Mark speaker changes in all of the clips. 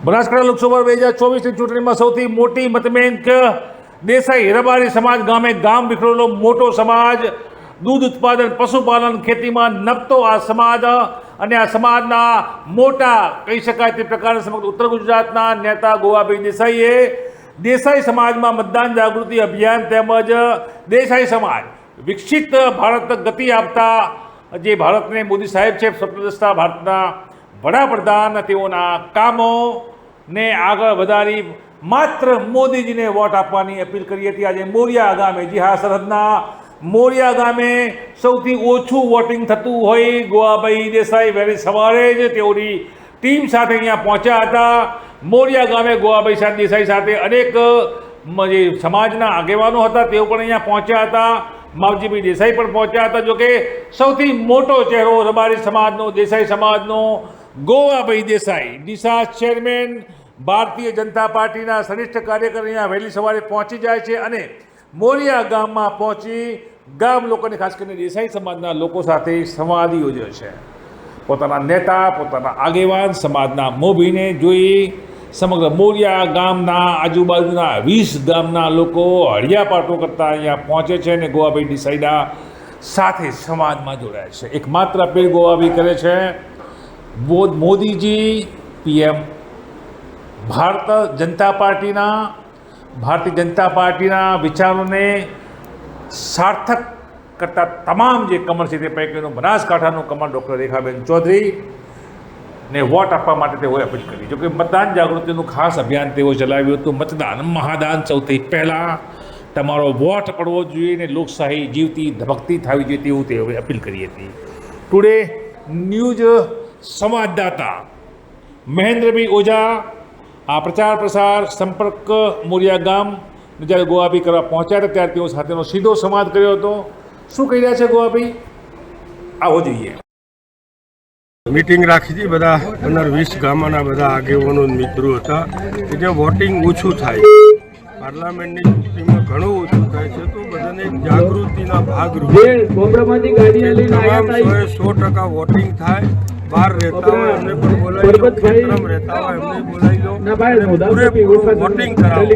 Speaker 1: બનાસકાંઠા લોકસભા 2024ની ચૂંટણીમાં સૌથી મોટી મતબેંક દેસાઈ રબારી સમાજ ગામે ગામ વિખરેલો મોટો સમાજ, દૂધ ઉત્પાદન, પશુપાલન, ખેતીમાં નભતો આ સમાજ અને આ સમાજના મોટા કહી શકાય તે પ્રકારે સમગ્ર ઉત્તર ગુજરાતના નેતા ગોવાભાઈ દેસાઈએ દેસાઈ સમાજમાં મતદાન જાગૃતિ અભિયાન તેમજ દેસાઈ સમાજ વિકસિત ભારત ગતિ આપતા જે ભારતને મોદી સાહેબ છે સ્વપ્નદ્રષ્ટા ભારતના વડાપ્રધાન, તેઓના કામોને આગળ વધારી માત્ર મોદીજીને વોટ આપવાની અપીલ કરી હતી. આજે મોરિયા ગામે, જી હા, સરહદના મોરિયા ગામે સૌથી ઓછું વોટિંગ થતું હોય ગોવાભાઈ દેસાઈ વહેલી સવારે જ તેઓની ટીમ સાથે અહીંયા પહોંચ્યા હતા. મોરિયા ગામે ગોવાભાઈ દેસાઈ સાથે અનેક જે સમાજના આગેવાનો હતા તેઓ પણ અહીંયા પહોંચ્યા હતા. માવજીભાઈ દેસાઈ પણ પહોંચ્યા હતા. જોકે સૌથી મોટો ચહેરો રબારી સમાજનો, દેસાઈ સમાજનો ગોવાભાઈ દેસાઈ, ડીસા ચેરમેન, ભારતીય જનતા પાર્ટીના સનિષ્ઠ કાર્યકર અહીંયા વહેલી સવારે પહોંચી જાય છે અને મોરિયા ગામમાં પહોંચી ગામ લોકોને, ખાસ કરીને દેસાઈ સમાજના લોકો સાથે સંવાદ યોજ્યો છે. પોતાના નેતા, પોતાના આગેવાન, સમાજના મોભીને જોઈ સમગ્ર મોરિયા ગામના આજુબાજુના 20 ગામના લોકો હળિયાપાટો કરતા અહીંયા પહોંચે છે અને ગોવાભાઈ દેસાઈના સાથે સમાજમાં જોડાય છે. એકમાત્ર અપીલ ગોવાભાઈ કરે છે, મોદીજી પીએમ, ભારતીય જનતા પાર્ટીના વિચારોને સાર્થક કરતા તમામ જે કમળ છે તે પૈકીનું બનાસકાંઠાનું કમળ ડૉક્ટર રેખાબેન ચૌધરી ને વોટ આપવા માટે તેઓએ અપીલ કરી. જોકે મતદાન જાગૃતિનું ખાસ અભિયાન તેઓ ચલાવ્યું હતું. મતદાન મહાદાન, સૌથી પહેલાં તમારો વોટ પડવો જોઈએ ને લોકશાહી જીવતી ધબકતી થવી જોઈએ તેવું તેઓએ અપીલ કરી હતી. ટુડે ન્યૂઝ સંવાદદાતા મહેન્દ્રભાઈ ઓઝા આ પ્રચાર પ્રસાર સંપર્ક મોરિયા ગામ જ્યારે ગોવાભાઈ કરવા પહોંચ્યા હતા ત્યારે તેઓ સાથેનો સીધો સંવાદ કર્યો હતો. શું કહી રહ્યા છે ગોવાભાઈ, આવો જોઈએ.
Speaker 2: મીટિંગ રાખી હતી, બધા 15-20 ગામના બધા આગેવાનો મિત્રો હતા કે જે વોટિંગ ઓછું થાય, પાર્લામેન્ટની ચૂંટણીમાં ઘણું ઓછું થાય છે, તો બધાને જાગૃતિના ભાગરૂપે તમામ 100% વોટિંગ થાય. બહાર રહેતા હોય એમને પણ બોલાવી લો, કેન્દ્રમાં રહેતા હોય એમને બોલાવી લો, પૂરેપૂરું વોટિંગ કરાવો.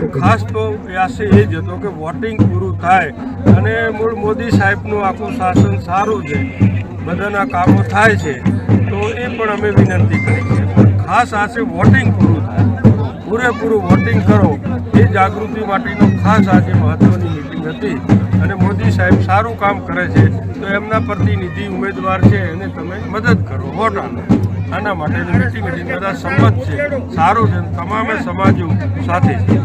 Speaker 2: એક ખાસ તો પ્રયાસ એ જ હતો કે વોટિંગ પૂરું થાય અને મૂળ મોદી સાહેબનું આખું શાસન સારું છે, બધાના કામો થાય છે, તો એ પણ અમે વિનંતી કરી છે. ખાસ આ છે વોટિંગ પૂરું થાય, પૂરેપૂરું વોટિંગ કરો, એ જાગૃતિ માટેનો ખાસ આજે મહત્ત્વની મિટિંગ હતી. અને મોદી સાહેબ સારું કામ કરે છે તો એમના પ્રતિનિધિ ઉમેદવાર છે એને તમે મદદ કરો, વોટ આપો. આના માટેની મિટિંગ હતી, બધા સંમત છે, સારું છે, તમામે સમાજો સાથે છે.